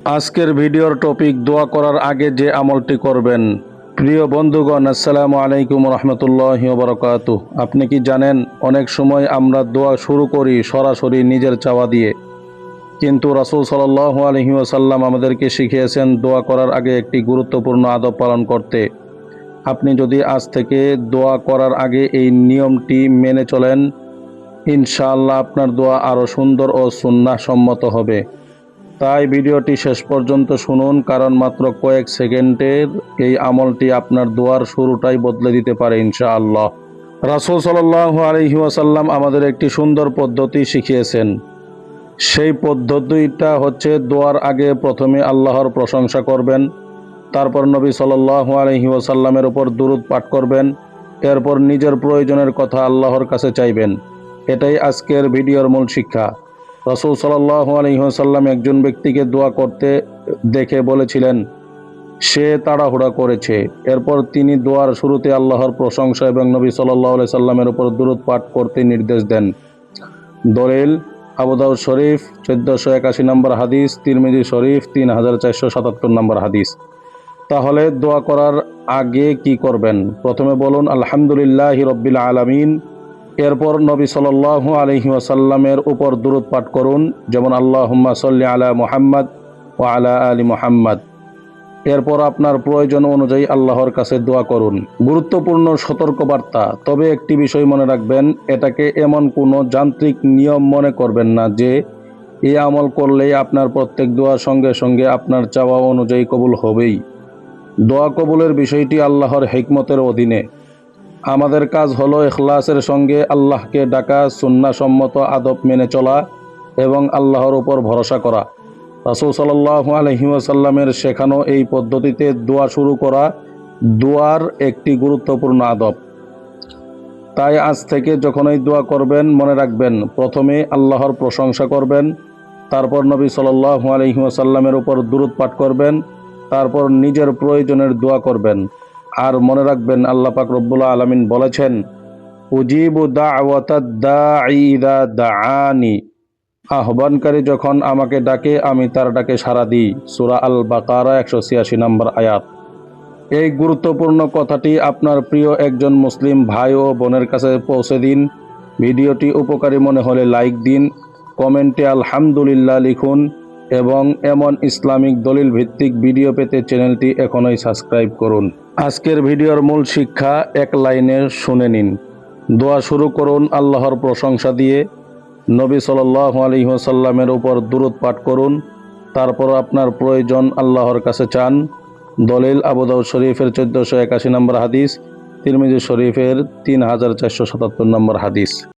আজকের ভিডিওর টপিক দোয়া করার আগে যে আমলটি করবেন। প্রিয় বন্ধুগণ, আসসালামু আলাইকুম রহমতুল্লাহি ওয়া বারাকাতুহু। আপনি কি জানেন, অনেক সময় আমরা দোয়া শুরু করি সরাসরি নিজের চাওয়া দিয়ে, কিন্তু রাসূল সাল্লাল্লাহু আলাইহি ওয়াসাল্লাম আমাদেরকে শিখিয়েছেন দোয়া করার আগে একটি গুরুত্বপূর্ণ আদব পালন করতে। আপনি যদি আজ থেকে দোয়া করার আগে এই নিয়মটি মেনে চলেন, ইনশাআল্লাহ আপনার দোয়া আরও সুন্দর ও সুন্নাহ সম্মত হবে। তাই ভিডিওটি শেষ পর্যন্ত শুনুন, কারণ মাত্র কয়েক সেকেন্ডের এই আমলটি আপনার দোয়ার শুরুটাই বদলে দিতে পারে ইনশাআল্লাহ। রাসূল সাল্লাল্লাহু আলাইহি ওয়াসাল্লাম আমাদের একটি সুন্দর পদ্ধতি শিখিয়েছেন। সেই পদ্ধতিটা হচ্ছে, দোয়ার আগে প্রথমে আল্লাহর প্রশংসা করবেন, তারপর নবী সাল্লাল্লাহু আলাইহি ওয়াসাল্লামের উপর দুরূদ পাঠ করবেন, এরপর নিজের প্রয়োজনের কথা আল্লাহর কাছে চাইবেন। এটাই আজকের ভিডিওর মূল শিক্ষা। রাসূল সাল্লাল্লাহু আলাইহি ওয়াসাল্লাম একজন ব্যক্তিকে দোয়া করতে দেখে বলেছিলেন, সে তাড়াহুড়া করেছে। এরপর তিনি দোয়ার শুরুতে আল্লাহর প্রশংসা এবং নবী সাল্লাল্লাহু আলাইহি সাল্লামের উপর দুরূদ পাঠ করতে নির্দেশ দেন। দলিল: আবু দাউদ শরীফ 1481 নম্বর হাদিস, তিরমিজি শরীফ 3477 নম্বর হাদিস। তাহলে দোয়া করার আগে কি করবেন? প্রথমে বলুন আলহামদুলিল্লাহি রাব্বিল আলামিন। এরপর নবী সাল্লাল্লাহু আলাইহি ওয়াসাল্লামের উপর দুরূদ পাঠ করুন, যেমন আল্লাহুম্মা সাল্লি আলা মুহাম্মাদ ওয়া আলা আলি মুহাম্মাদ। এরপর আপনার প্রয়োজন অনুযায়ী আল্লাহর কাছে দোয়া করুন। গুরুত্বপূর্ণ সতর্কবার্তা: তবে একটি বিষয় মনে রাখবেন, এটাকে এমন কোনো যান্ত্রিক নিয়ম মনে করবেন না যে এই আমল করলেই আপনার প্রত্যেক দোয়ার সঙ্গে সঙ্গে আপনার চাওয়া অনুযায়ী কবুল হবেই। দোয়া কবুলের বিষয়টি আল্লাহর হিকমতের অধীনে। আমাদের কাজ হলো ইখলাসের সঙ্গে আল্লাহকে ডাকা, সুন্নাহসম্মত আদব মেনে চলা এবং আল্লাহর উপর ভরসা করা। রাসূল সাল্লাল্লাহু আলাইহি ওয়াসাল্লামের শেখানো এই পদ্ধতিতে দোয়া শুরু করা দোয়ার একটি গুরুত্বপূর্ণ আদব। তাই আজ থেকে যখনই দোয়া করবেন, মনে রাখবেন প্রথমে আল্লাহর প্রশংসা করবেন, তারপর নবী সাল্লাল্লাহু আলাইহি ওয়াসাল্লামের উপর দুরূদ পাঠ করবেন, তারপর নিজের প্রয়োজনের দোয়া করবেন। আর মনে রাখবেন, আল্লাহ পাক রব্বুল আলামিন বলেছেন, উজিবু দাওয়াতাদ দাঈ ইযা দাআনি। আহ্বানকারী যখন আমাকে ডাকে, আমি তার ডাকে সাড়া দিই। সূরা আল বাকারা 186 নম্বর আয়াত। এই গুরুত্বপূর্ণ কথাটি আপনার প্রিয় একজন মুসলিম ভাই ও বোনের কাছে পৌঁছে দিন। ভিডিওটি উপকারী মনে হলে লাইক দিন, কমেন্টে আলহামদুলিল্লাহ লিখুন এবং এমন ইসলামিক দলিল ভিত্তিক ভিডিও পেতে চ্যানেলটি এখনই সাবস্ক্রাইব করুন। আজকের ভিডিওর মূল শিক্ষা এক লাইনে শুনে নিন। দোয়া শুরু করুন আল্লাহর প্রশংসা দিয়ে, নবী সাল্লাল্লাহু আলাইহি ওয়াসাল্লামের উপর দুরূদ পাঠ করুন, তারপর আপনার প্রয়োজন আল্লাহর কাছে চান। দলিল: আবু দাউদ শরীফের 1481 নম্বর হাদিস, তিরমিজি শরীফের 3477 নম্বর হাদিস।